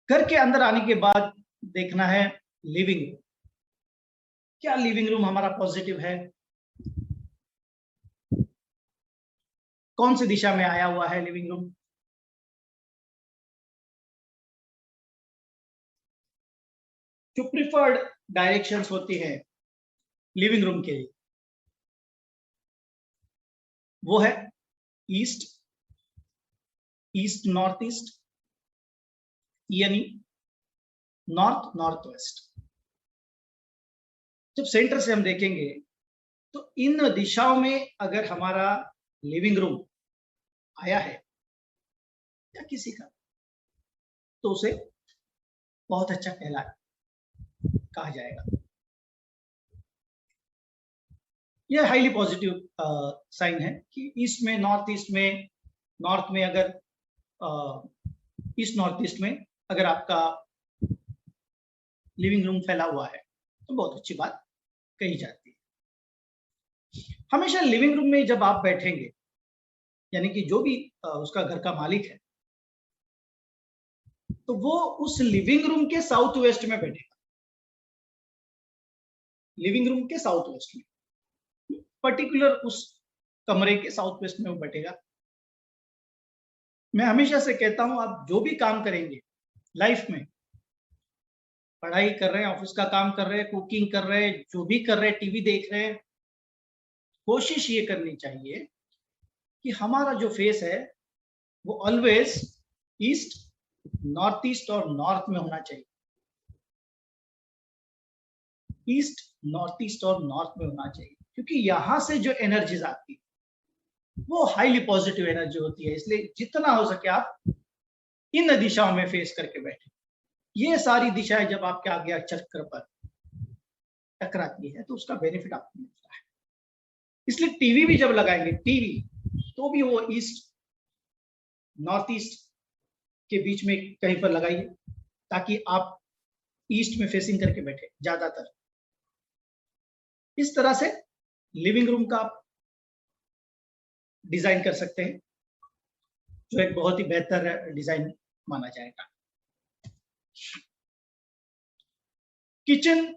घर के अंदर आने के बाद देखना है लिविंग रूम। क्या लिविंग रूम हमारा पॉजिटिव है? कौन सी दिशा में आया हुआ है लिविंग रूम? जो प्रिफर्ड डायरेक्शंस होती है लिविंग रूम के लिए वो है ईस्ट, ईस्ट नॉर्थ ईस्ट, यानी नॉर्थ नॉर्थ वेस्ट। जब सेंटर से हम देखेंगे तो इन दिशाओं में अगर हमारा लिविंग रूम आया है या किसी का, तो उसे बहुत अच्छा कहा जाएगा। यह हाईली पॉजिटिव साइन है कि ईस्ट में, नॉर्थ में अगर ईस्ट नॉर्थ ईस्ट में अगर आपका लिविंग रूम फैला हुआ है तो बहुत अच्छी बात कही जाती है। हमेशा लिविंग रूम में जब आप बैठेंगे, यानी कि जो भी उसका घर का मालिक है, तो वो उस लिविंग रूम के साउथ वेस्ट में बैठेगा। लिविंग रूम के साउथ वेस्ट में, पर्टिकुलर उस कमरे के साउथ वेस्ट में वो बैठेगा। मैं हमेशा से कहता हूं, आप जो भी काम करेंगे लाइफ में, पढ़ाई कर रहे हैं, ऑफिस का काम कर रहे हैं, कुकिंग कर रहे हैं, जो भी कर रहे हैं, टीवी देख रहे हैं, कोशिश ये करनी चाहिए कि हमारा जो फेस है वो ऑलवेज ईस्ट, नॉर्थ ईस्ट और नॉर्थ में होना चाहिए। ईस्ट, नॉर्थ ईस्ट और नॉर्थ में होना चाहिए, क्योंकि यहां से जो एनर्जीज आती है वो हाईली पॉजिटिव एनर्जी होती है। इसलिए जितना हो सके आप इन दिशाओं में फेस करके बैठे। ये सारी दिशाएं जब आपके आगे चक्र पर टकराती है तो उसका बेनिफिट आपको मिलता है। इसलिए टीवी भी जब लगाएंगे, टीवी तो भी वो ईस्ट नॉर्थ ईस्ट के बीच में कहीं पर लगाइए, ताकि आप ईस्ट में फेसिंग करके बैठे ज्यादातर। इस तरह से लिविंग रूम का आप डिजाइन कर सकते हैं, जो एक बहुत ही बेहतर डिजाइन माना जाएगा। किचन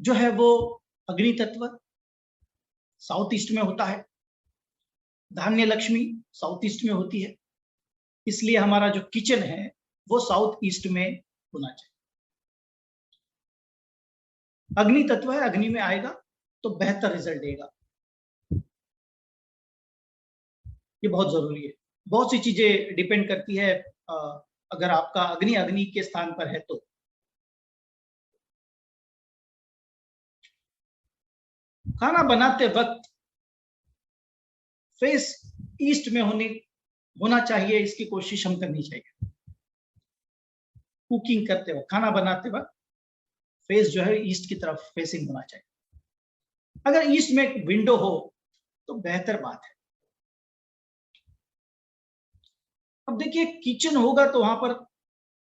जो है वो अग्नि तत्व साउथ ईस्ट में होता है, धान्य लक्ष्मी साउथ ईस्ट में होती है, इसलिए हमारा जो किचन है वो साउथ ईस्ट में होना चाहिए। अग्नि तत्व है, अग्नि में आएगा तो बेहतर रिजल्ट देगा। ये बहुत जरूरी है। बहुत सी चीजें डिपेंड करती है, अगर आपका अग्नि अग्नि के स्थान पर है तो। खाना बनाते वक्त फेस ईस्ट में होना चाहिए, इसकी कोशिश हम करनी चाहिए। कुकिंग करते वक्त, खाना बनाते वक्त फेस जो है ईस्ट की तरफ फेसिंग होना चाहिए। अगर ईस्ट में एक विंडो हो तो बेहतर बात है। अब देखिए, किचन होगा तो वहां पर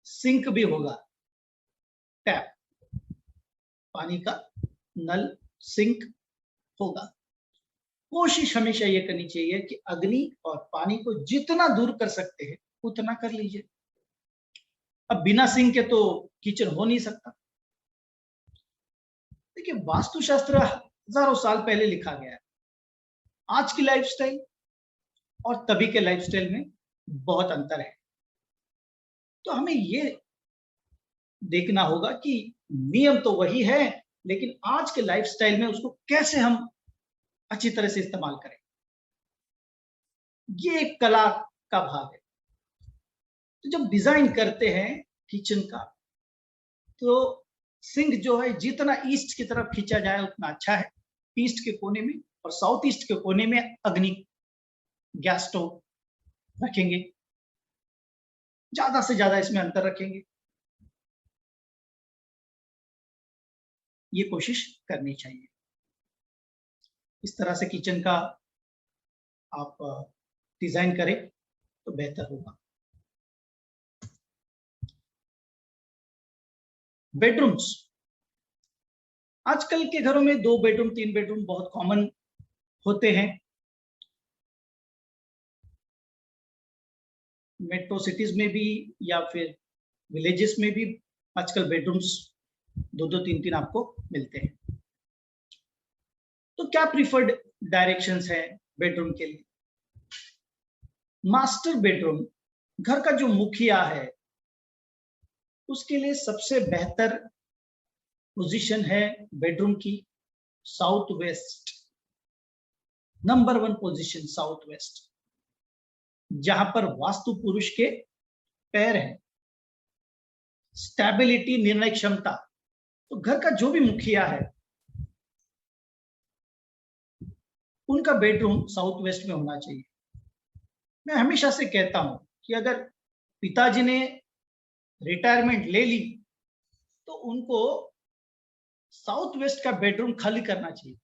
सिंक भी होगा, टैप, पानी का नल, सिंक होगा। कोशिश हमेशा ये करनी चाहिए कि अग्नि और पानी को जितना दूर कर सकते हैं उतना कर लीजिए। अब बिना सिंक के तो किचन हो नहीं सकता। देखिए, वास्तुशास्त्र हजारों साल पहले लिखा गया है। आज की लाइफस्टाइल और तभी के लाइफस्टाइल में बहुत अंतर है। तो हमें ये देखना होगा कि नियम तो वही है, लेकिन आज के लाइफस्टाइल में उसको कैसे हम अच्छी तरह से इस्तेमाल करें, ये एक कला का भाग है। तो जब डिजाइन करते हैं किचन का, तो सिंक जो है जितना ईस्ट की तरफ खींचा जाए उतना अच्छा है। ईस्ट के कोने में और साउथ ईस्ट के कोने में अग्नि गैस स्टोव रखेंगे, ज्यादा से ज्यादा इसमें अंतर रखेंगे, ये कोशिश करनी चाहिए। इस तरह से किचन का आप डिजाइन करें तो बेहतर होगा। बेडरूम्स, आजकल के घरों में 2 बेडरूम 3 बेडरूम बहुत कॉमन होते हैं। मेट्रो सिटीज में भी या फिर विलेजेस में भी आजकल बेडरूम्स 2-2 3-3 आपको मिलते हैं। तो क्या प्रीफर्ड डायरेक्शंस है बेडरूम के लिए? मास्टर बेडरूम, घर का जो मुखिया है उसके लिए सबसे बेहतर पोजीशन है बेडरूम की south west. Number 1 position south west, जहां पर वास्तु पुरुष के पैर हैं। स्टेबिलिटी, निर्णय क्षमता, तो घर का जो भी मुखिया है उनका बेडरूम साउथ वेस्ट में होना चाहिए। मैं हमेशा से कहता हूं कि अगर पिताजी ने रिटायरमेंट ले ली तो उनको साउथ वेस्ट का बेडरूम खाली करना चाहिए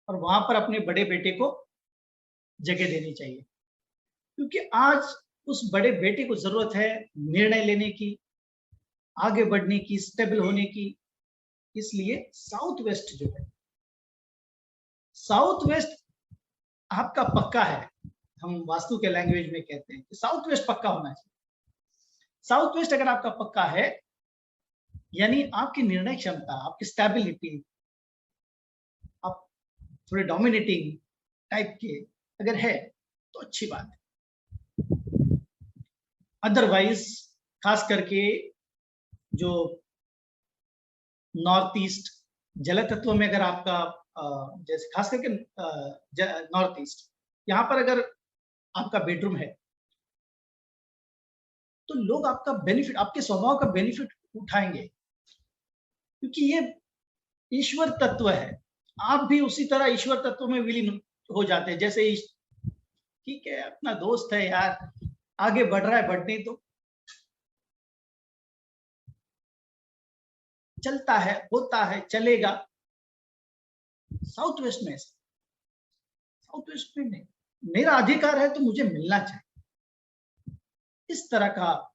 और वहां पर अपने बड़े बेटे को जगह देनी चाहिए, क्योंकि आज उस बड़े बेटे को जरूरत है निर्णय लेने की, आगे बढ़ने की, स्टेबल होने की। इसलिए साउथ वेस्ट जो है, साउथ वेस्ट आपका पक्का है। हम वास्तु के लैंग्वेज में कहते हैं कि साउथ वेस्ट पक्का होना चाहिए। साउथ वेस्ट अगर आपका पक्का है, यानी आपकी निर्णय क्षमता, आपकी स्टेबिलिटी, आप थोड़े डोमिनेटिंग टाइप के अगर है तो अच्छी बात है। अदरवाइज खास करके जो नॉर्थ ईस्ट जल तत्व में अगर आपका जैसे खास करके नॉर्थ ईस्ट, यहाँ पर अगर आपका बेडरूम है तो लोग आपका बेनिफिट, आपके स्वभाव का बेनिफिट उठाएंगे, क्योंकि ये ईश्वर तत्व है। आप भी उसी तरह ईश्वर तत्व में विलीन हो जाते हैं। जैसे ठीक है, अपना दोस्त है यार, आगे बढ़ रहा है, बढ़ने तो चलता है, होता है, चलेगा। साउथ वेस्ट में, साउथ वेस्ट में नहीं, मेरा अधिकार है तो मुझे मिलना चाहिए। इस तरह का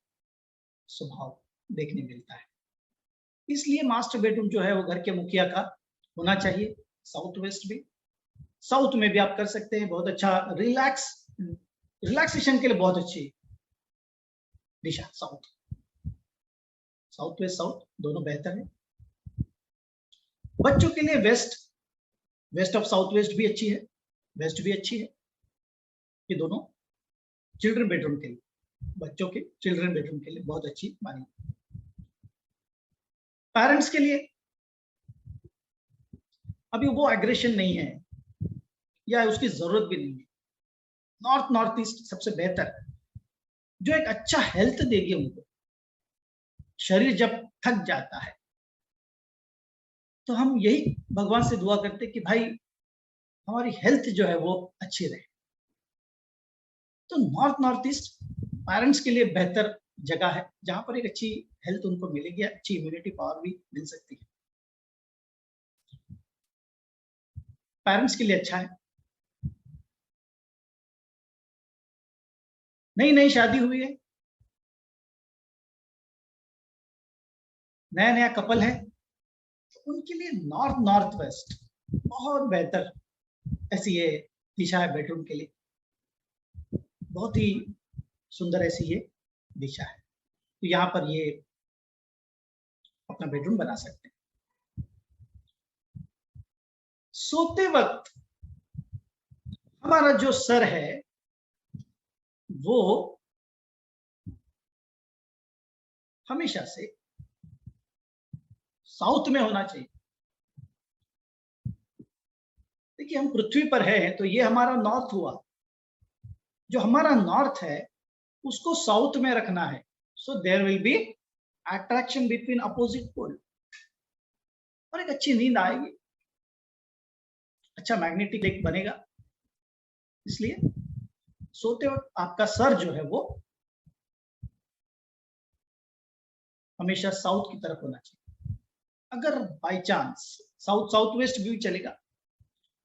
स्वभाव देखने मिलता है। इसलिए मास्टर बेडरूम जो है वो घर के मुखिया का होना चाहिए साउथ वेस्ट में। साउथ में भी आप कर सकते हैं, बहुत अच्छा रिलैक्सेशन के लिए बहुत अच्छी दिशा साउथ। साउथ वेस्ट, साउथ दोनों बेहतर है। बच्चों के लिए west, west of south west भी अच्छी है, वेस्ट भी अच्छी है। ये दोनों चिल्ड्रन बेडरूम के लिए, बच्चों के चिल्ड्रन बेडरूम के लिए बहुत अच्छी मानी। पेरेंट्स के लिए अभी वो एग्रेशन नहीं है या उसकी जरूरत भी नहीं है। नॉर्थ, नॉर्थ ईस्ट सबसे बेहतर, जो एक अच्छा हेल्थ देगी उनको। शरीर जब थक जाता है तो हम यही भगवान से दुआ करते कि भाई हमारी हेल्थ जो है वो अच्छी रहे। तो नॉर्थ, नॉर्थ ईस्ट पेरेंट्स के लिए बेहतर जगह है, जहां पर एक अच्छी हेल्थ उनको मिलेगी, अच्छी इम्यूनिटी पावर भी मिल सकती है। पेरेंट्स के लिए अच्छा है। नई नई शादी हुई है, नया नया कपल है, तो उनके लिए नॉर्थ, नॉर्थ वेस्ट बहुत बेहतर ऐसी ये दिशा है बेडरूम के लिए। बहुत ही सुंदर ऐसी ये दिशा है, तो यहाँ पर ये अपना बेडरूम बना सकते हैं। सोते वक्त हमारा जो सर है वो हमेशा से साउथ में होना चाहिए। देखिए, हम पृथ्वी पर हैं तो ये हमारा नॉर्थ हुआ। जो हमारा नॉर्थ है उसको साउथ में रखना है, so there will be attraction between opposite pole, और एक अच्छी नींद आएगी, अच्छा मैग्नेटिक लेक बनेगा। इसलिए सोते वक्त आपका सर जो है वो हमेशा साउथ की तरफ होना चाहिए। अगर by chance south, south west भी चलेगा,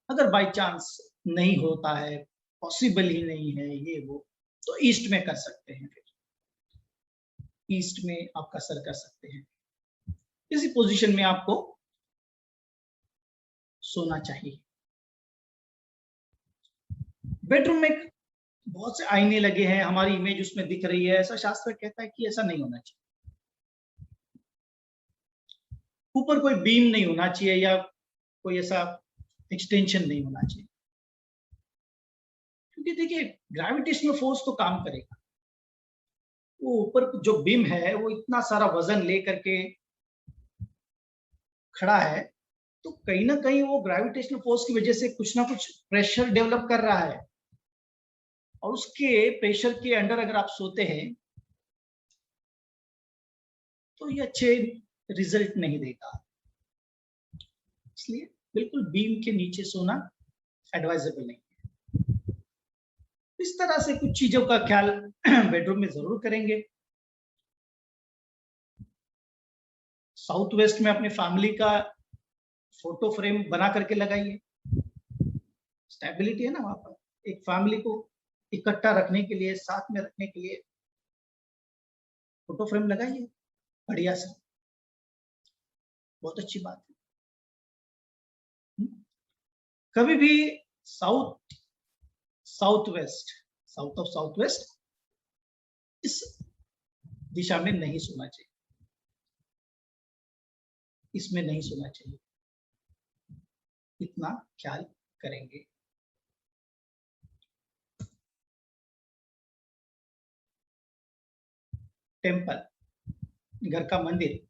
अगर बाय चांस नहीं होता है, पॉसिबल ही नहीं है ये वो, तो ईस्ट में कर सकते हैं। फिर ईस्ट में आपका सर कर सकते हैं। इसी पोजीशन में आपको सोना चाहिए। बेडरूम में बहुत से आईने लगे हैं, हमारी इमेज उसमें दिख रही है, ऐसा शास्त्र कहता है कि ऐसा नहीं होना चाहिए। ऊपर कोई बीम नहीं होना चाहिए या कोई ऐसा एक्सटेंशन नहीं होना चाहिए, क्योंकि देखिए ग्रेविटेशनल फोर्स तो काम करेगा। वो ऊपर जो बीम है वो इतना सारा वजन ले करके खड़ा है, तो कहीं ना कहीं वो ग्रेविटेशनल फोर्स की वजह से कुछ ना कुछ प्रेशर डेवलप कर रहा है, और उसके प्रेशर के अंडर अगर आप सोते हैं तो ये अच्छे रिजल्ट नहीं देगा। इसलिए बिल्कुल बीम के नीचे सोना एडवाइजेबल नहीं है। इस तरह से कुछ चीजों का ख्याल बेडरूम में जरूर करेंगे। साउथ वेस्ट में अपने फैमिली का फोटो फ्रेम बना करके लगाइए, स्टेबिलिटी है ना वहां पर, एक फैमिली को इकट्ठा रखने के लिए, साथ में रखने के लिए फोटो फ्रेम लगाइए बढ़िया सा, बहुत अच्छी बात है। कभी भी साउथ वेस्ट इस दिशा में नहीं सोना चाहिए, इसमें नहीं सोना चाहिए, इतना ख्याल करेंगे। टेम्पल, घर का मंदिर,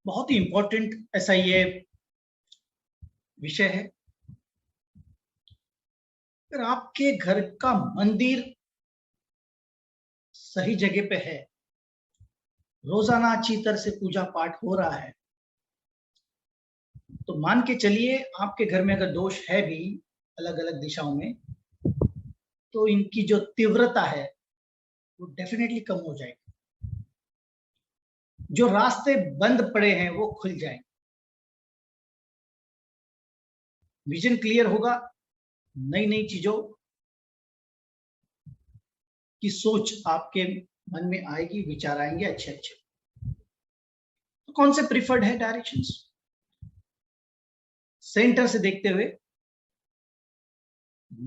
बहुत ही इंपॉर्टेंट ऐसा ये विषय है। अगर आपके घर का मंदिर सही जगह पे है, रोजाना अच्छी तरह से पूजा पाठ हो रहा है, तो मान के चलिए आपके घर में अगर दोष है भी अलग अलग दिशाओं में, तो इनकी जो तीव्रता है वो डेफिनेटली कम हो जाएगी। जो रास्ते बंद पड़े हैं वो खुल जाएंगे, विजन क्लियर होगा, नई नई चीजों की सोच आपके मन में आएगी, विचार आएंगे अच्छे अच्छे। तो कौन से प्रिफर्ड है डायरेक्शंस? सेंटर से देखते हुए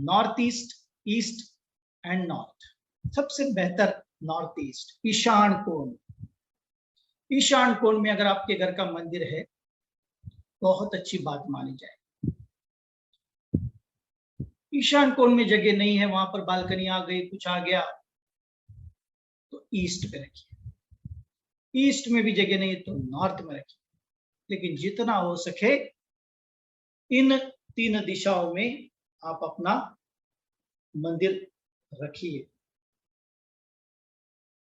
north east, east and north, सबसे बेहतर नॉर्थ ईस्ट, ईशान कोण। ईशान कोण में अगर आपके घर का मंदिर है, बहुत अच्छी बात मानी जाए। ईशान कोण में जगह नहीं है, वहां पर बालकनी आ गई, कुछ आ गया, तो ईस्ट पे रखिए। ईस्ट में भी जगह नहीं है तो नॉर्थ में रखिए, लेकिन जितना हो सके इन तीन दिशाओं में आप अपना मंदिर रखिए,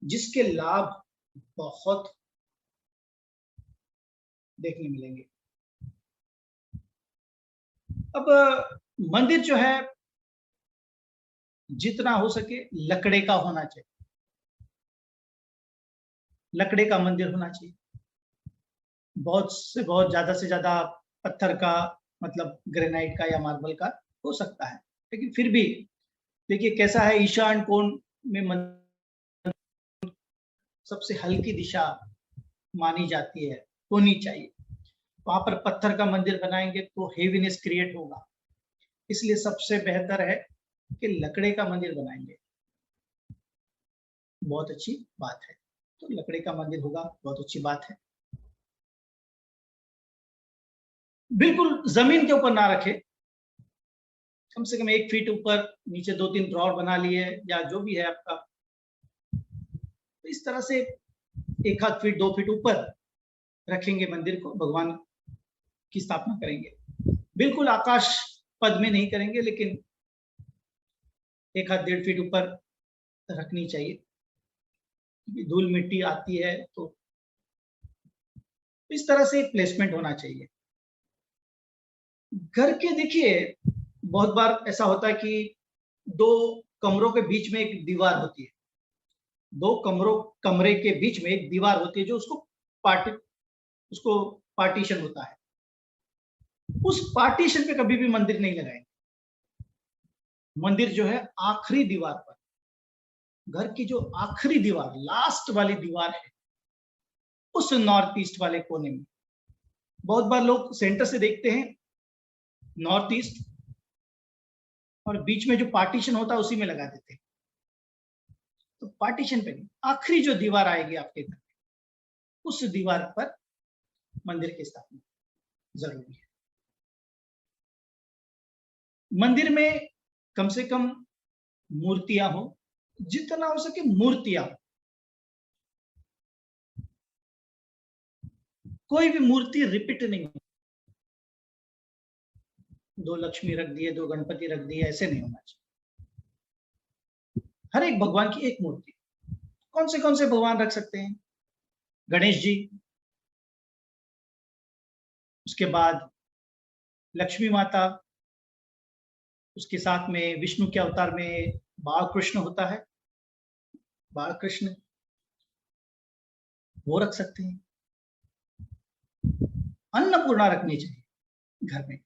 जिसके लाभ बहुत देखने मिलेंगे। अब मंदिर जो है जितना हो सके लकड़े का होना चाहिए, लकड़े का मंदिर होना चाहिए। बहुत से ज्यादा पत्थर का, मतलब ग्रेनाइट का या मार्बल का हो सकता है, लेकिन फिर भी देखिए कैसा है, ईशान कोण में सबसे हल्की दिशा मानी जाती है, होनी चाहिए। वहां पर पत्थर का मंदिर बनाएंगे तो हेवीनेस क्रिएट होगा, इसलिए सबसे बेहतर है कि लकड़े का मंदिर बनाएंगे, बहुत अच्छी बात है। तो लकड़े का मंदिर होगा, बहुत अच्छी बात है। बिल्कुल जमीन के ऊपर ना रखे, कम से कम 1 फीट ऊपर, नीचे 2-3 ड्रॉर बना लिए या जो भी है आपका, तो इस तरह से 1 फीट 2 फीट ऊपर रखेंगे मंदिर को, भगवान की स्थापना करेंगे। बिल्कुल आकाश पद में नहीं करेंगे, लेकिन 1-1.5 फीट ऊपर रखनी चाहिए, धूल मिट्टी आती है तो इस तरह से प्लेसमेंट होना चाहिए। घर के देखिए बहुत बार ऐसा होता है कि 2 कमरों के बीच में एक दीवार होती है, 2 कमरे के बीच में एक दीवार होती है जो उसको पार्टीशन होता है। उस पार्टीशन पे कभी भी मंदिर नहीं लगाएंगे। मंदिर जो है आखिरी दीवार पर, घर की जो आखिरी दीवार, लास्ट वाली दीवार है, उस नॉर्थ ईस्ट वाले कोने में। बहुत बार लोग सेंटर से देखते हैं नॉर्थ ईस्ट, और बीच में जो पार्टीशन होता है उसी में लगा देते हैं। तो पार्टीशन पे नहीं, आखिरी जो दीवार आएगी आपके घर में, उस दीवार पर मंदिर की स्थापना जरूरी है। मंदिर में कम से कम मूर्तियां हो, जितना हो सके मूर्तियां हो। कोई भी मूर्ति रिपीट नहीं हो, 2 लक्ष्मी रख दिए, 2 गणपति रख दिए, ऐसे नहीं होना चाहिए। हर एक भगवान की एक मूर्ति। कौन से भगवान रख सकते हैं? गणेश जी, उसके बाद लक्ष्मी माता, उसके साथ में विष्णु के अवतार में बाल कृष्ण होता है, बाल कृष्ण, वो रख सकते हैं। अन्नपूर्णा रखनी चाहिए घर में।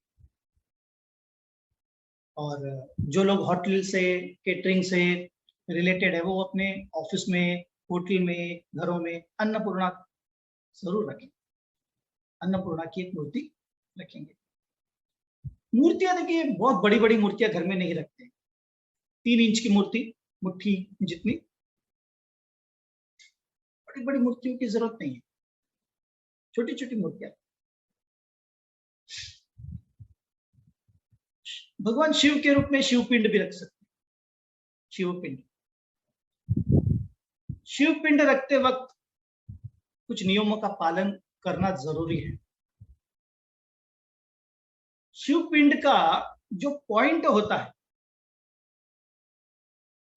और जो लोग होटल से, केटरिंग से रिलेटेड है, वो अपने ऑफिस में, होटल में, घरों में अन्नपूर्णा जरूर रखें। अन्नपूर्णा की एक मूर्ति रखेंगे। मूर्तियां देखिए, बहुत बड़ी बड़ी मूर्तियां घर में नहीं रखते। 3 इंच की मूर्ति, मुट्ठी जितनी, बड़ी बड़ी मूर्तियों की जरूरत नहीं है, छोटी छोटी मूर्तियां। भगवान शिव के रूप में शिवपिंड भी रख सकते हैं। शिवपिंड, शिवपिंड रखते वक्त कुछ नियमों का पालन करना जरूरी है। शिवपिंड का जो पॉइंट होता है,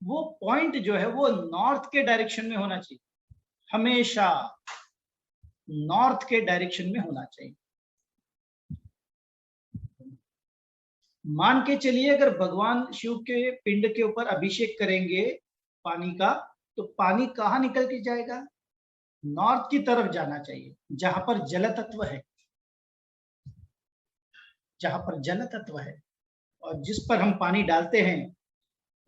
वो पॉइंट जो है वो नॉर्थ के डायरेक्शन में होना चाहिए, हमेशा नॉर्थ के डायरेक्शन में होना चाहिए। मान के चलिए, अगर भगवान शिव के पिंड के ऊपर अभिषेक करेंगे पानी का, तो पानी कहाँ निकल के जाएगा? नॉर्थ की तरफ जाना चाहिए, जहां पर जल तत्व है, जहां पर जल तत्व है। और जिस पर हम पानी डालते हैं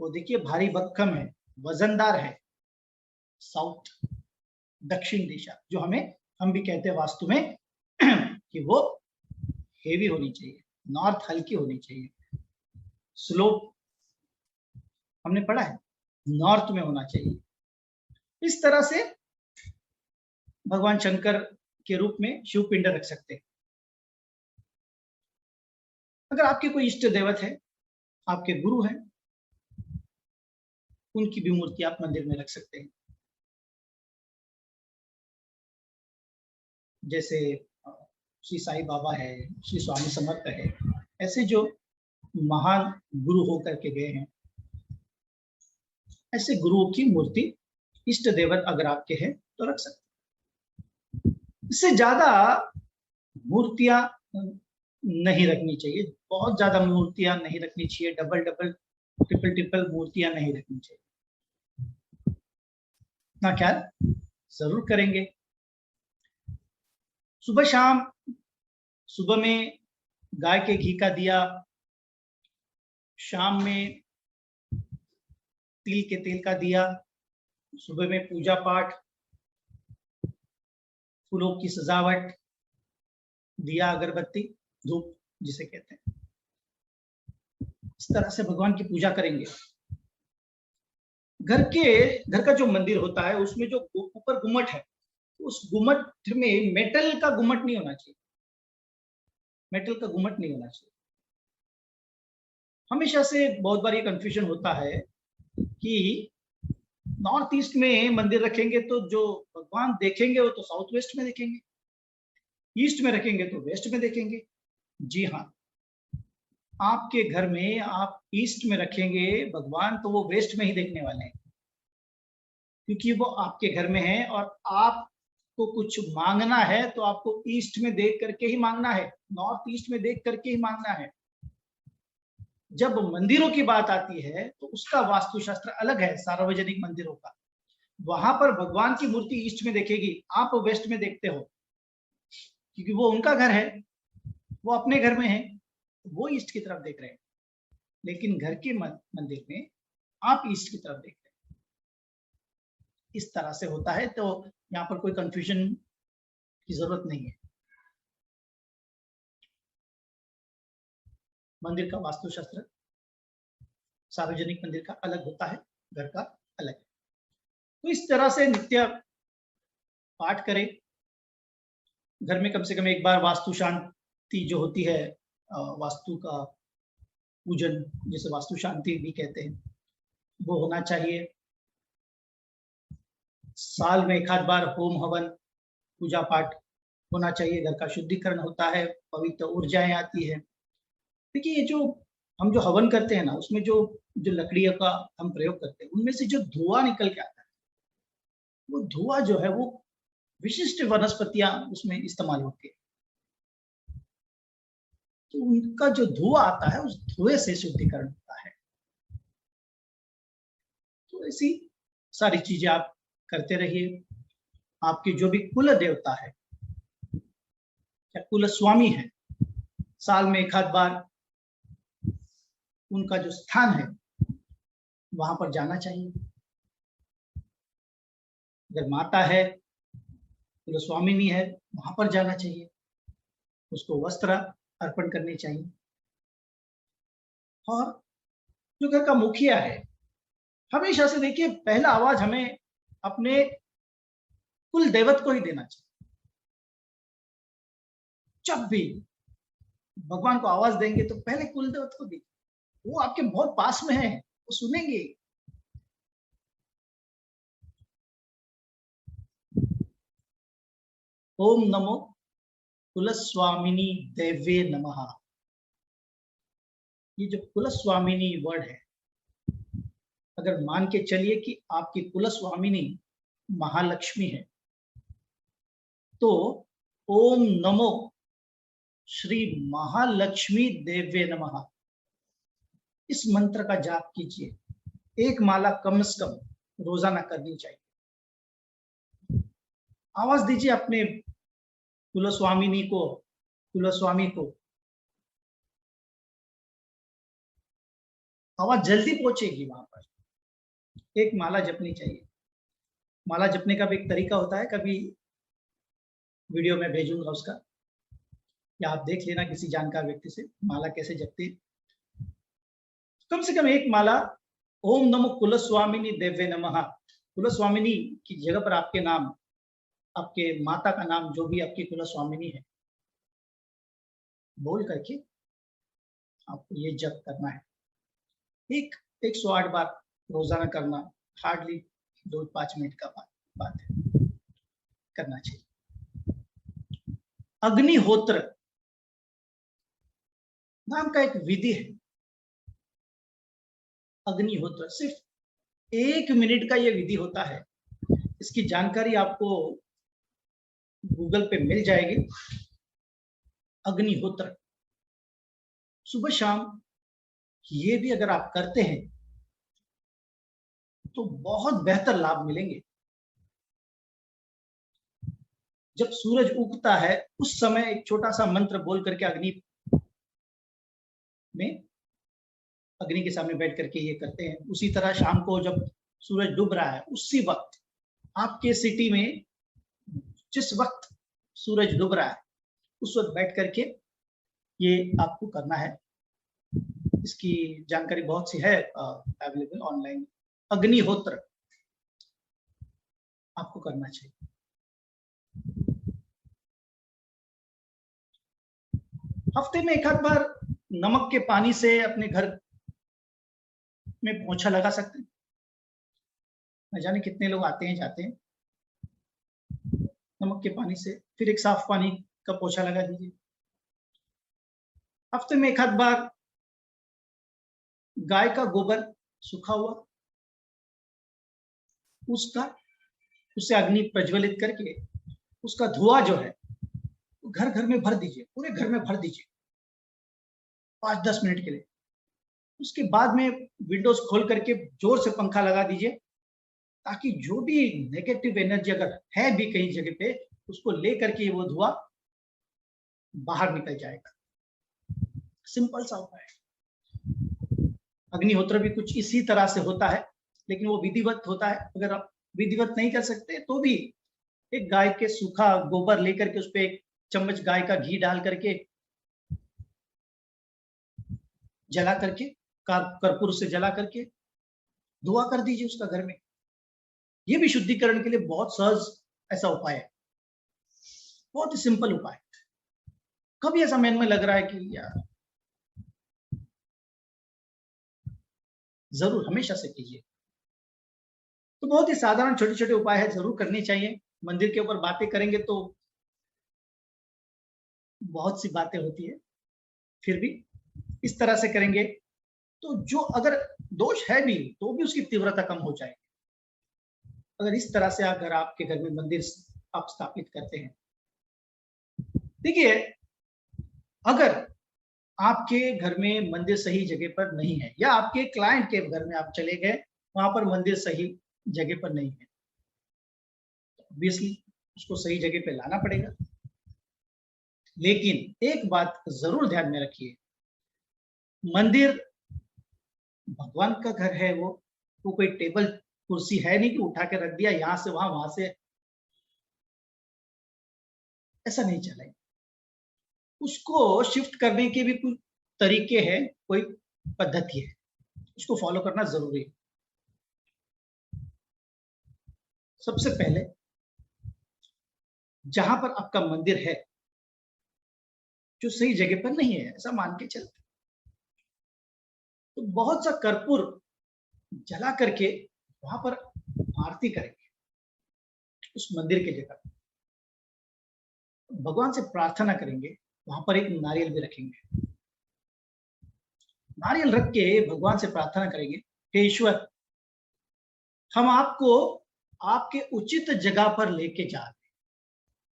वो देखिए भारी भरकम है, वजनदार है, साउथ, दक्षिण दिशा, जो हम भी कहते हैं वास्तु में कि वो हेवी होनी चाहिए, नॉर्थ हल्की होनी चाहिए, स्लोप हमने पढ़ा है, नॉर्थ में होना चाहिए। इस तरह से भगवान शंकर के रूप में शिव पिंड रख सकते हैं। अगर आपके कोई इष्ट देवत है, आपके गुरु हैं, उनकी भी मूर्ति आप मंदिर में रख सकते हैं। जैसे श्री साईं बाबा है, श्री स्वामी समर्थ है, ऐसे जो महान गुरु होकर के गए हैं, ऐसे गुरुओं की मूर्ति, इष्ट देवत अगर आपके हैं तो रख सकते हैं। इससे ज्यादा मूर्तियां नहीं रखनी चाहिए, बहुत ज्यादा मूर्तियां नहीं रखनी चाहिए, डबल डबल ट्रिपल ट्रिपल मूर्तियां नहीं रखनी चाहिए। इतना ख्याल जरूर करेंगे। सुबह शाम, सुबह में गाय के घी का दिया, शाम में तिल के तेल का दिया, सुबह में पूजा पाठ, फूलों की सजावट, दिया, अगरबत्ती, धूप जिसे कहते हैं, इस तरह से भगवान की पूजा करेंगे। घर का जो मंदिर होता है, उसमें जो ऊपर गुम्मट है, उस गुम्मट में मेटल का गुम्मट नहीं होना चाहिए, मेटल का गुम्मट नहीं होना चाहिए। हमेशा से बहुत बार ये कंफ्यूजन होता है कि नॉर्थ ईस्ट में मंदिर रखेंगे तो जो भगवान देखेंगे वो तो साउथ वेस्ट में देखेंगे, ईस्ट में रखेंगे तो वेस्ट में देखेंगे। जी हाँ, आपके घर में आप ईस्ट में रखेंगे भगवान तो वो वेस्ट में ही देखने वाले हैं, क्योंकि वो आपके घर में है और आपको कुछ मांगना है तो आपको ईस्ट में देख करके ही मांगना है, नॉर्थ ईस्ट में देख करके ही मांगना है। जब मंदिरों की बात आती है तो उसका वास्तुशास्त्र अलग है, सार्वजनिक मंदिरों का। वहां पर भगवान की मूर्ति ईस्ट में देखेगी, आप वेस्ट में देखते हो, क्योंकि वो उनका घर है, वो अपने घर में है, वो ईस्ट की तरफ देख रहे हैं। लेकिन घर के मंदिर में आप ईस्ट की तरफ देख रहे हैं। इस तरह से होता है, तो यहाँ पर कोई कंफ्यूजन की जरूरत नहीं है। मंदिर का वास्तुशास्त्र सार्वजनिक मंदिर का अलग होता है, घर का अलग। तो इस तरह से नित्य पाठ करें। घर में कम से कम एक बार वास्तु शांति जो होती है, वास्तु का पूजन, जिसे वास्तु शांति भी कहते हैं, वो होना चाहिए। साल में एक आध बार होम हवन पूजा पाठ होना चाहिए। घर का शुद्धिकरण होता है, पवित्र ऊर्जाएं आती है। देखिए, ये जो हम जो हवन करते हैं ना, उसमें जो जो लकड़ियों का हम प्रयोग करते हैं, उनमें से जो धुआं निकल के आता है, वो धुआं जो है वो विशिष्ट वनस्पतियां उसमें इस्तेमाल होती है। तो उनका जो धुआं आता है, उस धुएं से शुद्धिकरण होता है। तो ऐसी सारी चीजें आप करते रहिए। आपके जो भी कुल देवता है या कुल स्वामी है, साल में एक आध बार उनका जो स्थान है वहां पर जाना चाहिए। अगर माता है, कुल स्वामिनी है, वहां पर जाना चाहिए। उसको वस्त्र अर्पण करने चाहिए। और जो घर का मुखिया है, हमेशा से देखिए, पहला आवाज हमें अपने कुल देवत को ही देना चाहिए। जब भी भगवान को आवाज देंगे तो पहले कुल देवत को दीजिए, वो आपके बहुत पास में है, वो सुनेंगे। ओम नमो कुलस्वामिनी देवे नमः। ये जो कुलस्वामिनी वर्ड है, अगर मान के चलिए कि आपकी कुलस्वामिनी महालक्ष्मी है, तो ओम नमो श्री महालक्ष्मी देवे नमः, इस मंत्र का जाप कीजिए। एक माला कम से कम रोजाना करनी चाहिए। आवाज दीजिए अपने कुलस्वामिनी को, कुलस्वामी को। आवाज जल्दी पहुंचेगी वहां पर। एक माला जपनी चाहिए। माला जपने का भी एक तरीका होता है, कभी वीडियो में भेजूंगा उसका, या आप देख लेना किसी जानकार व्यक्ति से माला कैसे जपते हैं। कम से कम एक माला ओम नमो कुलस्वामिनी देवे नमः, कुलस्वामिनी की जगह पर आपके नाम, आपके माता का नाम, जो भी आपकी कुलस्वामिनी है, बोल करके आपको ये जप करना है। 108 बार रोजाना करना, हार्डली 2-5 मिनट का बात है, करना चाहिए। अग्निहोत्र नाम का एक विधि है। अग्निहोत्र सिर्फ 1 मिनट का ये विधि होता है। इसकी जानकारी आपको गूगल पे मिल जाएगी। अग्निहोत्र सुबह शाम ये भी अगर आप करते हैं तो बहुत बेहतर लाभ मिलेंगे। जब सूरज उगता है उस समय एक छोटा सा मंत्र बोल करके अग्नि के सामने बैठ करके ये करते हैं। उसी तरह शाम को जब सूरज डूब रहा है, उसी वक्त आपके सिटी में जिस वक्त सूरज डूब रहा है, उस वक्त बैठ करके ये आपको करना है। इसकी जानकारी बहुत सी है अवेलेबल ऑनलाइन। अग्निहोत्र आपको करना चाहिए। हफ्ते में एक आध बार नमक के पानी से अपने घर में पोछा लगा सकते हैं। न जाने कितने लोग आते हैं जाते हैं। नमक के पानी से फिर एक साफ पानी का पोछा लगा दीजिए। हफ्ते में एक आध बार गाय का गोबर सूखा हुआ, उससे अग्नि प्रज्वलित करके उसका धुआं जो है घर घर में भर दीजिए, पूरे घर में भर दीजिए 5-10 मिनट के लिए। उसके बाद में विंडोज खोल करके जोर से पंखा लगा दीजिए, ताकि जो भी नेगेटिव एनर्जी अगर है भी कहीं जगह पे, उसको लेकर के वो धुआं बाहर निकल जाएगा। सिंपल सा उपाय है। अग्निहोत्र भी कुछ इसी तरह से होता है, लेकिन वो विधिवत होता है। अगर आप विधिवत नहीं कर सकते तो भी एक गाय के सूखा गोबर लेकर के उस पर 1 चम्मच गाय का घी डाल करके जला करके कर्पूर से जला करके धुआं कर दीजिए उसका घर में। ये भी शुद्धिकरण के लिए बहुत सहज ऐसा उपाय है, बहुत ही सिंपल उपाय। कभी ऐसा मन में लग रहा है कि यार जरूर हमेशा से कीजिए। तो बहुत ही साधारण छोटे छोटे उपाय है, जरूर करने चाहिए। मंदिर के ऊपर बातें करेंगे तो बहुत सी बातें होती है, फिर भी इस तरह से करेंगे तो जो अगर दोष है भी तो भी उसकी तीव्रता कम हो जाएगी। अगर इस तरह से अगर आपके घर में मंदिर आप स्थापित करते हैं, देखिए अगर आपके घर में मंदिर सही जगह पर नहीं है या आपके क्लाइंट के घर में आप चले गए, वहां पर मंदिर सही जगह पर नहीं है, ऑब्वियसली उसको सही जगह पे लाना पड़ेगा। लेकिन एक बात जरूर ध्यान में रखिए, मंदिर भगवान का घर है, वो कोई टेबल कुर्सी है नहीं कि उठा के रख दिया यहां से वहां से, ऐसा नहीं चलेगा। उसको शिफ्ट करने के भी कुछ तरीके हैं, कोई पद्धति है, उसको फॉलो करना जरूरी है। सबसे पहले जहां पर आपका मंदिर है जो सही जगह पर नहीं है, ऐसा मान के चलते, तो बहुत सा कर्पूर जला करके वहां पर आरती करेंगे उस मंदिर के जगह, भगवान से प्रार्थना करेंगे। वहां पर एक नारियल भी रखेंगे, नारियल रख के भगवान से प्रार्थना करेंगे, हे ईश्वर, हम आपको आपके उचित जगह पर लेके जा रहे हैं,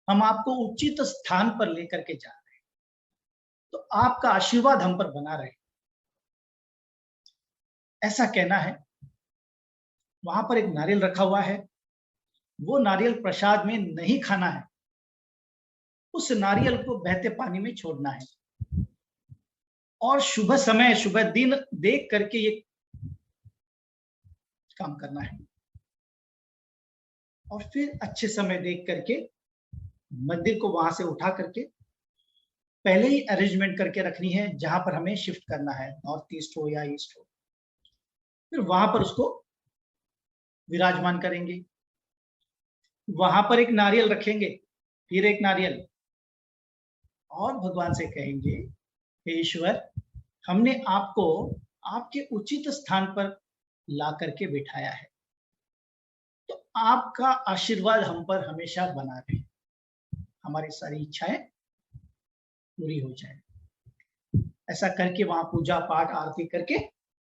हम आपको उचित स्थान पर लेकर के जा रहे हैं, तो आपका आशीर्वाद हम पर बना रहे, ऐसा कहना है। वहां पर एक नारियल रखा हुआ है, वो नारियल प्रसाद में नहीं खाना है, उस नारियल को बहते पानी में छोड़ना है और शुभ समय शुभ दिन देख करके ये काम करना है। और फिर अच्छे समय देख करके मंदिर को वहां से उठा करके पहले ही अरेंजमेंट करके रखनी है जहां पर हमें शिफ्ट करना है, नॉर्थ ईस्ट हो या ईस्ट हो, फिर वहां पर उसको विराजमान करेंगे। वहां पर एक नारियल रखेंगे, फिर एक नारियल, और भगवान से कहेंगे, हे ईश्वर, हमने आपको आपके उचित स्थान पर ला करके बिठाया है, तो आपका आशीर्वाद हम पर हमेशा बना रहे, हमारी सारी इच्छाएं पूरी हो जाए। ऐसा करके वहां पूजा पाठ आरती करके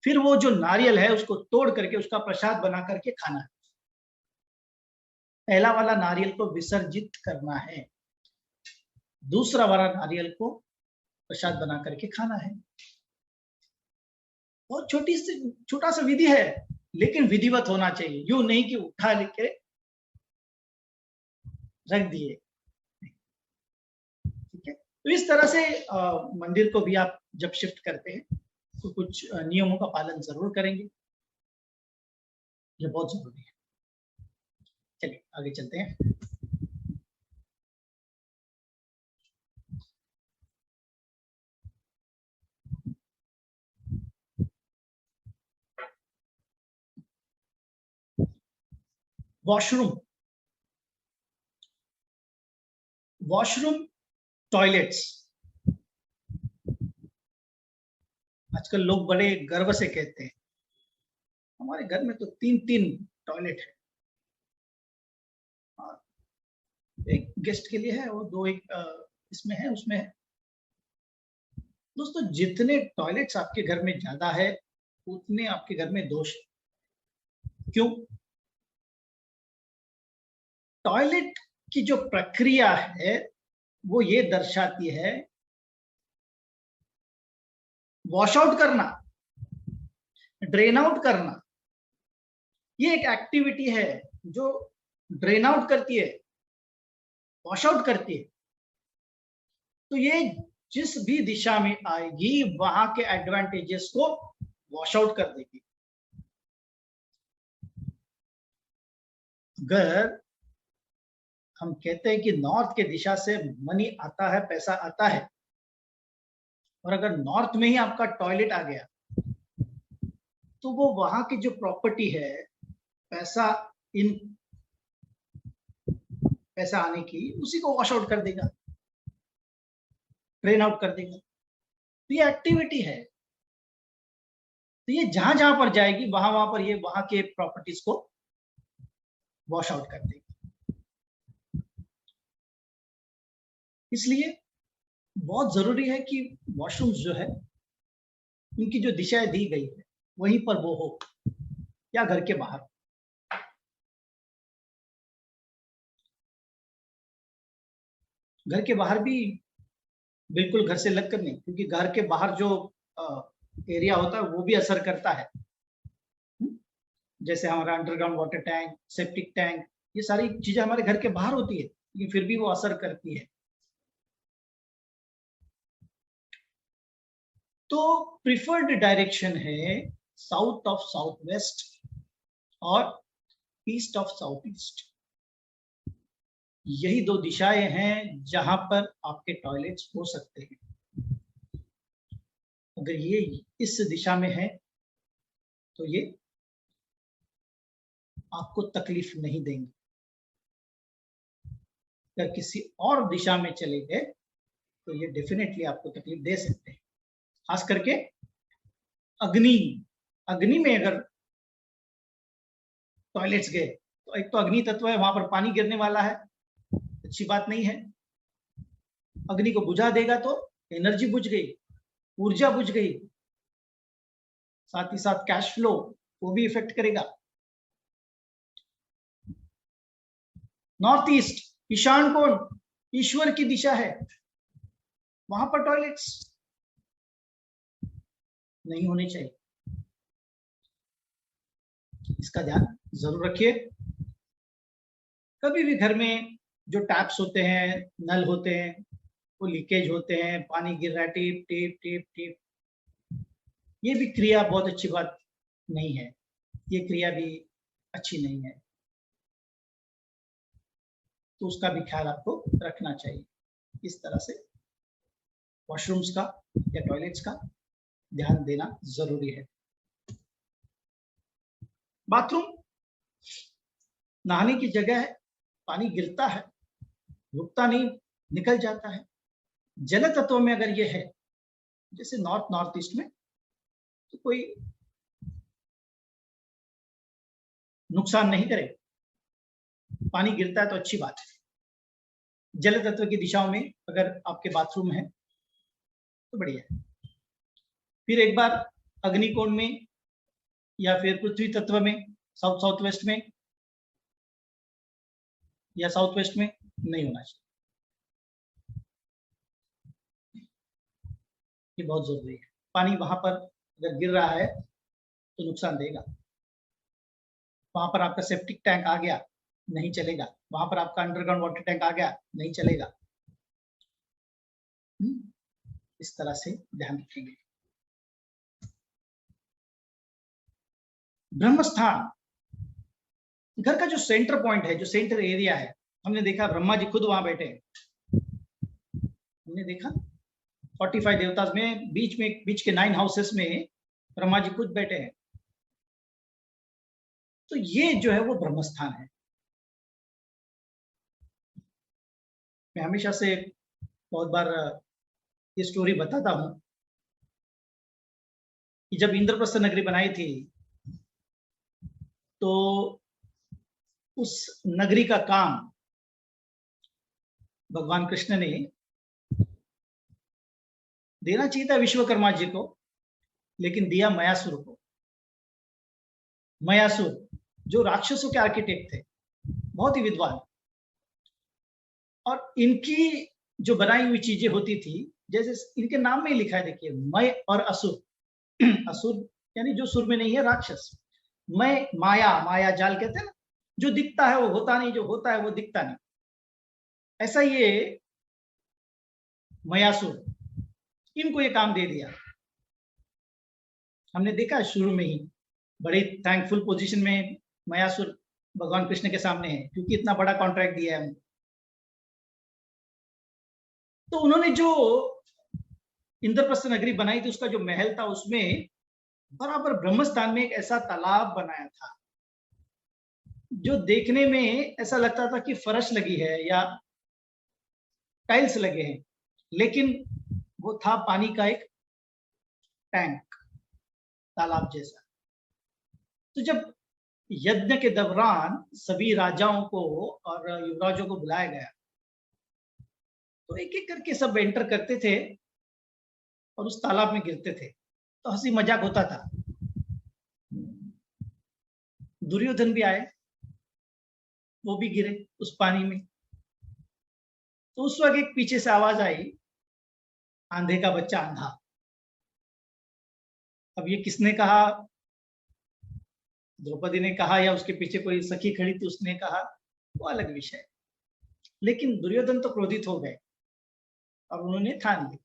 फिर वो जो नारियल है उसको तोड़ करके उसका प्रसाद बना करके खाना है। पहला वाला नारियल को विसर्जित करना है, दूसरा वाला नारियल को प्रसाद बना करके खाना है। बहुत छोटा सा विधि है, लेकिन विधिवत होना चाहिए, यूं नहीं कि उठा लेके रख दिए। ठीक है, तो इस तरह से मंदिर को भी आप जब शिफ्ट करते हैं तो कुछ नियमों का पालन जरूर करेंगे, ये बहुत जरूरी है। चलिए आगे चलते हैं। वॉशरूम टॉयलेट्स, आजकल लोग बड़े गर्व से कहते हैं हमारे घर में तो 3-3 टॉयलेट है, एक गेस्ट के लिए है और 2 एक इसमें है उसमें है। दोस्तों, जितने टॉयलेट्स आपके घर में ज्यादा है उतने आपके घर में दोष है। क्यों? टॉयलेट की जो प्रक्रिया है वो ये दर्शाती है, वॉश आउट करना, ड्रेन आउट करना, ये एक एक्टिविटी है जो ड्रेन आउट करती है, वॉश आउट करती है। तो ये जिस भी दिशा में आएगी वहां के एडवांटेजेस को वॉश आउट कर देगी। अगर हम कहते हैं कि नॉर्थ के दिशा से मनी आता है, पैसा आता है, और अगर नॉर्थ में ही आपका टॉयलेट आ गया तो वो वहां की जो प्रॉपर्टी है, पैसा इन पैसा आने की, उसी को वॉश आउट कर देगा, ड्रेन आउट कर देगा। तो ये एक्टिविटी है। तो ये जहां जहां पर जाएगी वहां वहां पर ये वहां के प्रॉपर्टीज को वॉश आउट कर देगी। इसलिए बहुत जरूरी है कि वॉशरूम्स जो है उनकी जो दिशाएं दी गई है वहीं पर वो हो, या घर के बाहर। घर के बाहर भी बिल्कुल घर से लगकर नहीं, क्योंकि घर के बाहर जो एरिया होता है वो भी असर करता है। जैसे हमारा underground water tank, septic tank, ये सारी चीजें हमारे घर के बाहर होती है, लेकिन फिर भी वो असर करती है। तो प्रिफर्ड डायरेक्शन है साउथ ऑफ साउथ वेस्ट और ईस्ट ऑफ साउथ ईस्ट। यही दो दिशाएं हैं जहां पर आपके टॉयलेट्स हो सकते हैं। अगर ये इस दिशा में है तो ये आपको तकलीफ नहीं देंगे। अगर किसी और दिशा में चले गए तो ये डेफिनेटली आपको तकलीफ दे सकते हैं। खास करके अग्नि में अगर टॉयलेट्स गए तो एक तो अग्नि तत्व है, वहां पर पानी गिरने वाला है, अच्छी बात नहीं है। अग्नि को बुझा देगा तो एनर्जी बुझ गई, ऊर्जा बुझ गई, साथ ही साथ कैश फ्लो वो भी इफेक्ट करेगा। नॉर्थ ईस्ट, ईशान कोण, ईश्वर की दिशा है, वहां पर टॉयलेट्स नहीं होने चाहिए। इसका ध्यान जरूर रखिए। कभी भी घर में जो टैप्स होते हैं, नल होते हैं, वो लीकेज होते हैं, पानी गिर रहा है टिप टिप टिप टिप, ये भी क्रिया बहुत अच्छी बात नहीं है। ये क्रिया भी अच्छी नहीं है, तो उसका भी ख्याल आपको रखना चाहिए। इस तरह से वॉशरूम्स का या टॉयलेट्स का ध्यान देना जरूरी है। बाथरूम नहाने की जगह है, पानी गिरता है, रुकता नहीं, निकल जाता है। जल तत्व में अगर ये है, जैसे नॉर्थ ईस्ट में, तो कोई नुकसान नहीं करे, पानी गिरता है तो अच्छी बात है। जल तत्व की दिशाओं में अगर आपके बाथरूम है तो बढ़िया है। फिर एक बार अग्निकोण में या फिर पृथ्वी तत्व में, साउथ साउथ वेस्ट में या साउथ वेस्ट में नहीं होना चाहिए। ये बहुत जरूरी है। पानी वहां पर अगर गिर रहा है तो नुकसान देगा। वहां पर आपका सेप्टिक टैंक आ गया, नहीं चलेगा। वहां पर आपका अंडरग्राउंड वाटर टैंक आ गया, नहीं चलेगा। इस तरह से ध्यान रखेंगे। ब्रह्मस्थान, घर का जो सेंटर पॉइंट है, जो सेंटर एरिया है, हमने देखा ब्रह्मा जी खुद वहां बैठे हैं। हमने देखा 45 देवतास में बीच के 9 हाउसेस में ब्रह्मा जी खुद बैठे हैं। तो ये जो है वो ब्रह्मस्थान है। मैं हमेशा से बहुत बार ये स्टोरी बताता हूं कि जब इंद्रप्रस्थ नगरी बनाई थी तो उस नगरी का काम भगवान कृष्ण ने देना चाहिए था विश्वकर्मा जी को, लेकिन दिया मयासुर को। मयासुर जो राक्षसों के आर्किटेक्ट थे, बहुत ही विद्वान, और इनकी जो बनाई हुई चीजें होती थी, जैसे इनके नाम में ही लिखा है, देखिए, मय और असुर। असुर यानी जो सुर में नहीं है, राक्षस। मय माया जाल कहते हैं ना, जो दिखता है वो होता नहीं, जो होता है वो दिखता नहीं। ऐसा ये मयासुर, इनको ये काम दे दिया। हमने देखा शुरू में ही बड़े थैंकफुल पोजीशन में मयासुर भगवान कृष्ण के सामने है, क्योंकि इतना बड़ा कॉन्ट्रैक्ट दिया है उनको। तो उन्होंने जो इंद्रप्रस्थ नगरी बनाई थी, उसका जो महल था, उसमें बराबर ब्रह्मस्थान में एक ऐसा तालाब बनाया था जो देखने में ऐसा लगता था कि फर्श लगी है या टाइल्स लगे हैं, लेकिन वो था पानी का एक टैंक, तालाब जैसा। तो जब यज्ञ के दौरान सभी राजाओं को और युवराजों को बुलाया गया, तो एक एक करके सब एंटर करते थे और उस तालाब में गिरते थे, तो हंसी मजाक होता था। दुर्योधन भी आए, वो भी गिरे उस पानी में। तो उस वक्त एक पीछे से आवाज आई, आंधे का बच्चा अंधा। अब ये किसने कहा, द्रौपदी ने कहा या उसके पीछे कोई सखी खड़ी थी उसने कहा, वो अलग विषय। लेकिन दुर्योधन तो क्रोधित हो गए और उन्होंने ठान ली।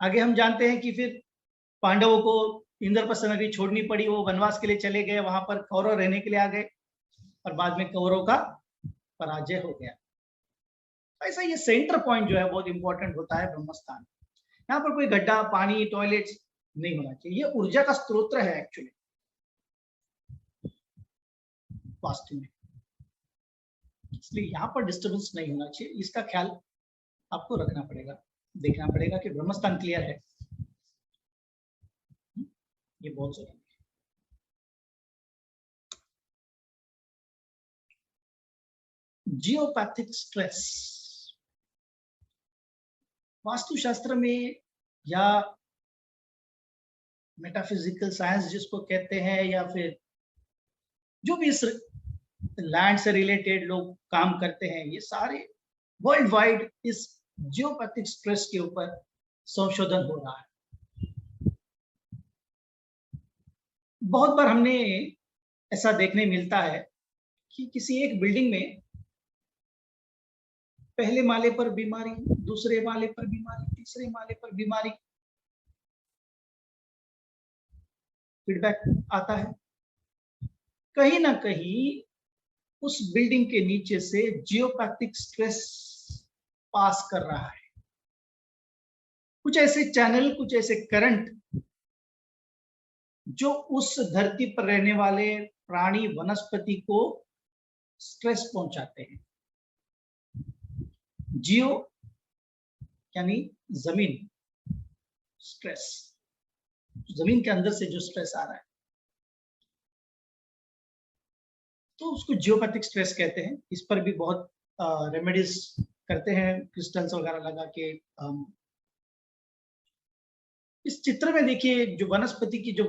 आगे हम जानते हैं कि फिर पांडवों को इंद्रप्रस्थ नगरी छोड़नी पड़ी, वो वनवास के लिए चले गए, वहां पर कौरव रहने के लिए आ गए और बाद में कौरवों का पराजय हो गया। ऐसा ये सेंटर पॉइंट जो है बहुत इंपॉर्टेंट होता है ब्रह्मस्थान। यहाँ पर कोई गड्ढा, पानी, टॉयलेट्स नहीं होना चाहिए। ये ऊर्जा का स्रोत है एक्चुअली वास्तु में, इसलिए यहाँ पर डिस्टर्बेंस नहीं होना चाहिए। इसका ख्याल आपको रखना पड़ेगा, देखना पड़ेगा कि ब्रह्मस्थान क्लियर है, ये बहुत जरूरी है। जियोपैथिक स्ट्रेस वास्तुशास्त्र में या मेटाफिजिकल साइंस जिसको कहते हैं, या फिर जो भी इस लैंड से रिलेटेड लोग काम करते हैं, ये सारे वर्ल्ड वाइड इस जियोपैथिक स्ट्रेस के ऊपर संशोधन हो रहा है। बहुत बार हमने ऐसा देखने मिलता है कि किसी एक बिल्डिंग में पहले माले पर बीमारी, दूसरे माले पर बीमारी, तीसरे माले पर बीमारी, फीडबैक आता है। कहीं ना कहीं उस बिल्डिंग के नीचे से जियोपैथिक स्ट्रेस पास कर रहा है। कुछ ऐसे चैनल, कुछ ऐसे करंट जो उस धरती पर रहने वाले प्राणी, वनस्पति को स्ट्रेस पहुंचाते हैं। जियो यानी जमीन, स्ट्रेस, जमीन के अंदर से जो स्ट्रेस आ रहा है, तो उसको जियोपैथिक स्ट्रेस कहते हैं। इस पर भी बहुत रेमेडीज करते हैं, क्रिस्टल्स वगैरह लगा के। इस चित्र में देखिए, जो वनस्पति की जो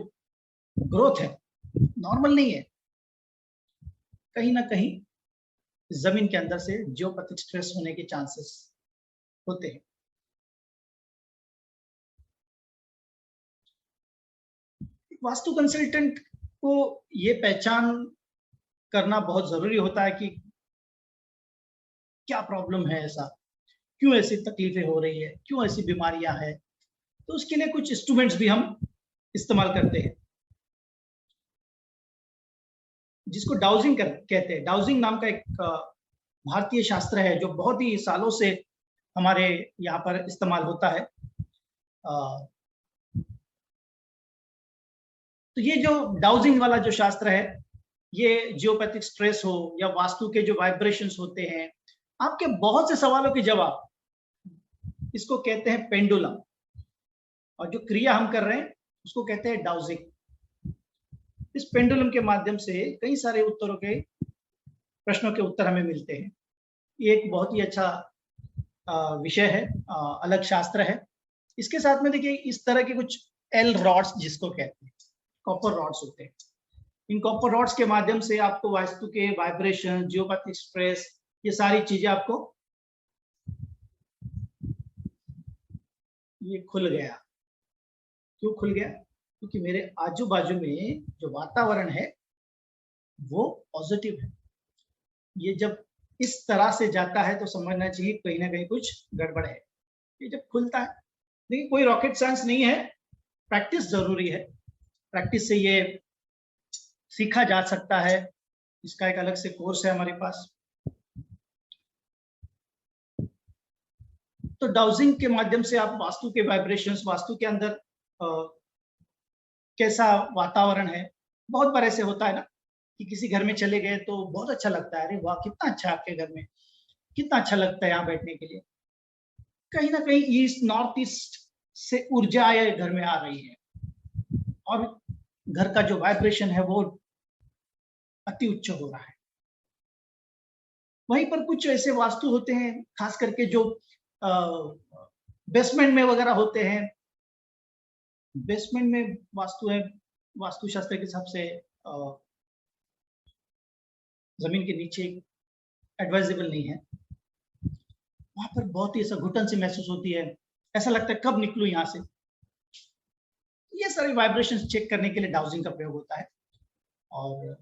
ग्रोथ है नॉर्मल नहीं है, कहीं ना कहीं जमीन के अंदर से जियोपैथिक स्ट्रेस होने के चांसेस होते हैं। वास्तु कंसल्टेंट को ये पहचान करना बहुत जरूरी होता है कि क्या प्रॉब्लम है, ऐसा क्यों ऐसी तकलीफें हो रही है, क्यों ऐसी बीमारियां हैं। तो उसके लिए कुछ इंस्ट्रूमेंट्स भी हम इस्तेमाल करते हैं, जिसको डाउजिंग कहते हैं। डाउजिंग नाम का एक भारतीय शास्त्र है जो बहुत ही सालों से हमारे यहाँ पर इस्तेमाल होता है। तो ये जो डाउजिंग वाला जो शास्त्र है, ये जियोपैथिक स्ट्रेस हो या वास्तु के जो वाइब्रेशंस होते हैं, आपके बहुत से सवालों के जवाब, इसको कहते हैं पेंडुलम, और जो क्रिया हम कर रहे हैं उसको कहते हैं डाउजिंग। इस पेंडुलम के माध्यम से कई सारे उत्तरों के, प्रश्नों के उत्तर हमें मिलते हैं। ये एक बहुत ही अच्छा विषय है, अलग शास्त्र है। इसके साथ में देखिए, इस तरह के कुछ एल रॉड्स जिसको कहते हैं, कॉपर रॉड्स होते हैं। इन कॉपर रॉड्स के माध्यम से आपको वास्तु के वाइब्रेशन, जियोपैथिक स्ट्रेस, ये सारी चीजें आपको, ये खुल गया। क्यों खुल गया? क्योंकि मेरे आजू बाजू में जो वातावरण है वो पॉजिटिव है। ये जब इस तरह से जाता है तो समझना चाहिए कहीं ना कहीं कुछ गड़बड़ है। ये जब खुलता है, देखिए कोई रॉकेट साइंस नहीं है, प्रैक्टिस जरूरी है। प्रैक्टिस से ये सीखा जा सकता है, इसका एक अलग से कोर्स है हमारे पास। तो डाउजिंग के माध्यम से आप वास्तु के वाइब्रेशंस, वास्तु के अंदर कैसा वातावरण है। बहुत बार ऐसे होता है ना कि किसी घर में चले गए तो बहुत अच्छा लगता है, अरे वाह कितना अच्छा है आपके घर में, कितना अच्छा लगता है यहाँ बैठने के लिए। कहीं ना कहीं ईस्ट नॉर्थ ईस्ट से ऊर्जा ये घर में आ रही है और घर का जो वाइब्रेशन है वो अति उच्च हो रहा है। वहीं पर कुछ ऐसे वास्तु होते हैं, खास करके जो बेसमेंट में वगैरह होते हैं। बेसमेंट में वास्तु है, वास्तुशास्त्र के हिसाब से जमीन के नीचे एडवाइजेबल नहीं है। वहां पर बहुत ही ऐसा घुटन सी महसूस होती है, ऐसा लगता है कब निकलूं यहाँ से। ये सारी वाइब्रेशंस चेक करने के लिए डाउजिंग का प्रयोग होता है और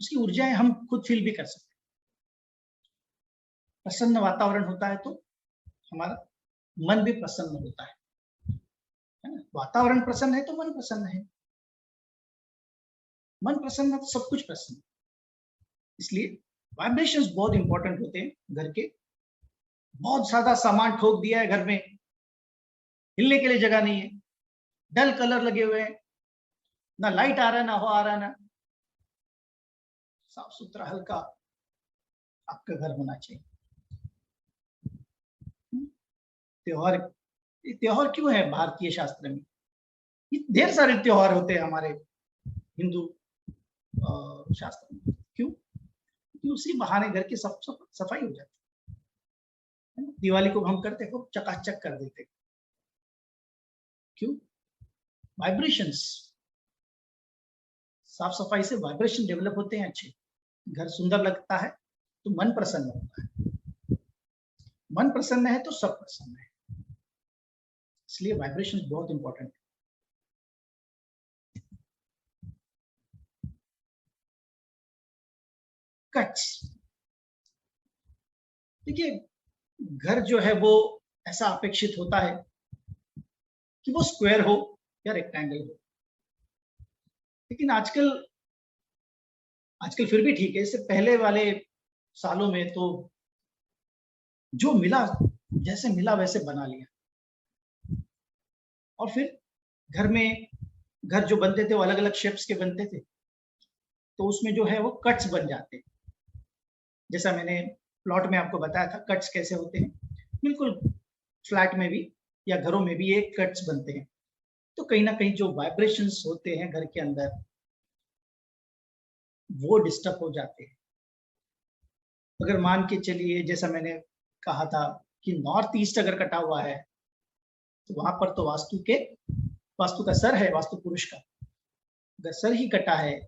उसकी ऊर्जाएं हम खुद फील भी कर सकते हैं। प्रसन्न वातावरण होता है तो हमारा मन भी प्रसन्न होता है ना। वातावरण प्रसन्न है तो मन प्रसन्न है, मन प्रसन्न है तो सब कुछ प्रसन्न है। इसलिए वाइब्रेशंस बहुत इंपॉर्टेंट होते हैं घर के। बहुत ज्यादा सामान ठोक दिया है घर में, हिलने के लिए जगह नहीं है, डल कलर लगे हुए हैं, ना लाइट आ रहा है ना हो आ रहा है, ना साफ सुथरा हल्का आपका घर होना चाहिए। त्योहार, त्योहार क्यों है भारतीय शास्त्र में? ये ढेर सारे त्योहार होते हैं हमारे हिंदू शास्त्र में। क्यों? क्योंकि उसी बहाने घर की सफाई हो जाती है। दिवाली को हम करते खूब चकाचक कर देते। क्यों? वाइब्रेशंस, साफ सफाई से वाइब्रेशन डेवलप होते हैं अच्छे, घर सुंदर लगता है तो मन प्रसन्न होता है, मन प्रसन्न है तो सब प्रसन्न है। इसलिए वाइब्रेशंस बहुत इंपॉर्टेंट है। कट्स, देखिए घर जो है वो ऐसा अपेक्षित होता है कि वो स्क्वायर हो या रेक्टेंगल हो, लेकिन आजकल आजकल फिर भी ठीक है। इससे पहले वाले सालों में तो जो मिला जैसे मिला वैसे बना लिया, और फिर घर में घर जो बनते थे वो अलग अलग शेप्स के बनते थे, तो उसमें जो है वो कट्स बन जाते। जैसा मैंने प्लॉट में आपको बताया था कट्स कैसे होते हैं, बिल्कुल फ्लैट में भी या घरों में भी एक कट्स बनते हैं। तो कहीं ना कहीं जो वाइब्रेशंस होते हैं घर के अंदर वो डिस्टर्ब हो जाते हैं। अगर मान के चलिए जैसा मैंने कहा था कि नॉर्थ ईस्ट अगर कटा हुआ है तो वहां पर तो वास्तु का सर है, वास्तु पुरुष का अगर सर ही कटा है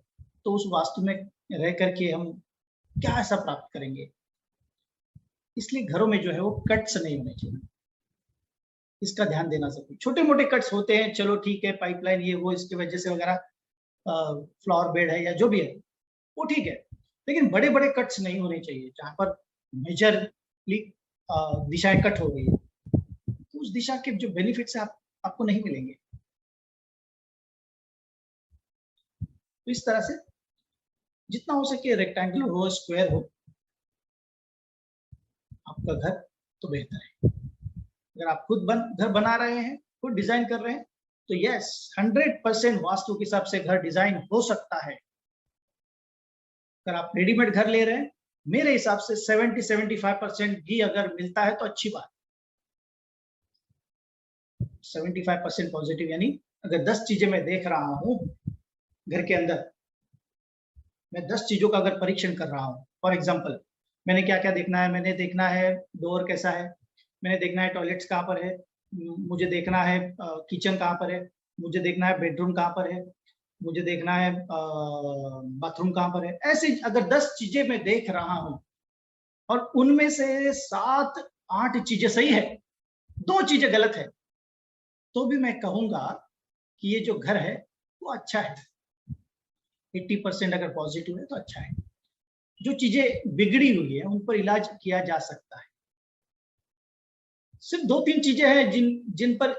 तो उस वास्तु में रह करके हम क्या ऐसा प्राप्त करेंगे। इसलिए घरों में जो है वो कट्स नहीं होने चाहिए, इसका ध्यान देना जरूरी। छोटे मोटे कट्स होते हैं, चलो ठीक है, पाइपलाइन ये वो इसकी वजह से वगैरह, फ्लावर बेड है या जो भी है वो ठीक है, लेकिन बड़े बड़े कट्स नहीं होने चाहिए जहां पर मेजरली दिशाएं कट हो गई है, तो उस दिशा के जो बेनिफिट्स है आपको नहीं मिलेंगे। तो इस तरह से जितना हो सके रेक्टेंगुलर हो, स्क्वायर हो आपका घर तो बेहतर है। अगर आप खुद घर बना रहे हैं, खुद डिजाइन कर रहे हैं, तो यस 100% वास्तु के हिसाब से घर डिजाइन हो सकता है। अगर आप रेडीमेड घर ले रहे हैं, मेरे हिसाब से 70-75% भी अगर मिलता है तो अच्छी बात। 75% पॉजिटिव, यानी अगर 10 चीजें मैं देख रहा हूं घर के अंदर, मैं 10 चीजों का अगर परीक्षण कर रहा हूं, फॉर एग्जाम्पल मैंने क्या क्या देखना है, मैंने देखना है डोर कैसा है, मैंने देखना है टॉयलेट्स कहाँ पर है, मुझे देखना है किचन कहाँ पर है, मुझे देखना है बेडरूम कहाँ पर है, मुझे देखना है बाथरूम कहाँ पर है। ऐसी अगर 10 चीजें मैं देख रहा हूं और उनमें से 7-8 चीजें सही है, 2 चीजें गलत है, तो भी मैं कहूंगा कि ये जो घर है वो अच्छा है। 80% अगर पॉजिटिव है तो अच्छा है। जो चीजें बिगड़ी हुई है उन पर इलाज किया जा सकता है। सिर्फ 2-3 चीजें हैं जिन पर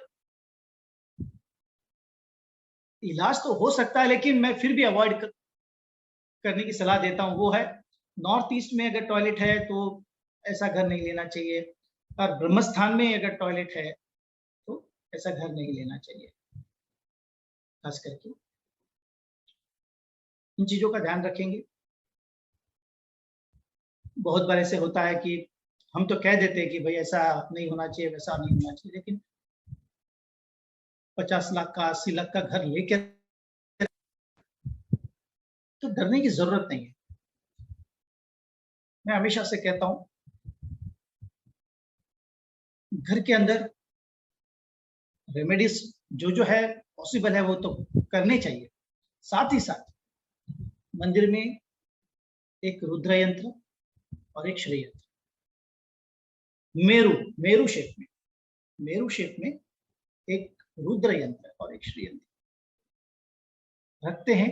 इलाज तो हो सकता है, लेकिन मैं फिर भी अवॉइड करने की सलाह देता हूं। वो है नॉर्थ ईस्ट में अगर टॉयलेट है तो ऐसा घर नहीं लेना चाहिए, और ब्रह्मस्थान में अगर टॉयलेट है तो ऐसा घर नहीं लेना चाहिए। खास करके इन चीजों का ध्यान रखेंगे। बहुत बार ऐसे होता है कि हम तो कह देते हैं कि भाई ऐसा नहीं होना चाहिए, वैसा नहीं होना चाहिए, लेकिन 50 लाख का 80 लाख का घर लेके तो डरने की जरूरत नहीं है। मैं हमेशा से कहता हूं, घर के अंदर रेमेडीज जो जो है पॉसिबल है वो तो करने चाहिए। साथ ही साथ मंदिर में एक रुद्र यंत्र और एक श्री यंत्र मेरू मेरू शेप में मेरू शेप में एक रुद्र यंत्र और एक श्री यंत्र रखते हैं,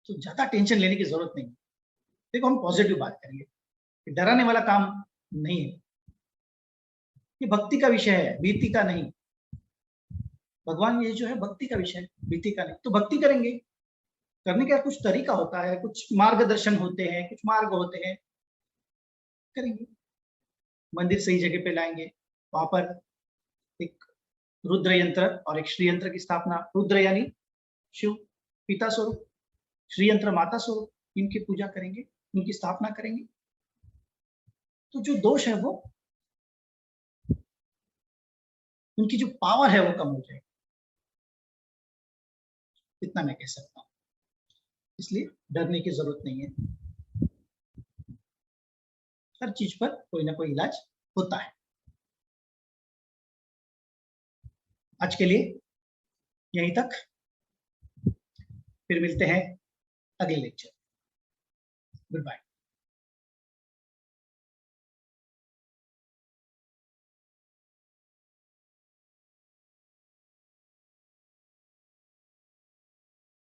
तो ज्यादा टेंशन लेने की जरूरत नहीं। देखो हम पॉजिटिव बात करेंगे, डराने वाला काम नहीं है, ये भक्ति का विषय है, भीति का नहीं। भगवान ये जो है भक्ति का विषय है, भीति का नहीं। तो भक्ति करेंगे, करने का कुछ तरीका होता है, कुछ मार्गदर्शन होते हैं, कुछ मार्ग होते हैं, करेंगे। मंदिर सही जगह पे लाएंगे, वहां पर एक रुद्र यंत्र और एक श्री यंत्र की स्थापना। रुद्र यानी शिव पिता स्वरूप, श्री यंत्र माता स्वरूप, इनकी पूजा करेंगे, इनकी स्थापना करेंगे। तो जो दोष है वो, उनकी जो पावर है वो कम हो जाएगी, इतना मैं कह सकता हूं। इसलिए डरने की जरूरत नहीं है, हर चीज पर कोई ना कोई इलाज होता है। आज के लिए यहीं तक, फिर मिलते हैं अगले लेक्चर। Good bye.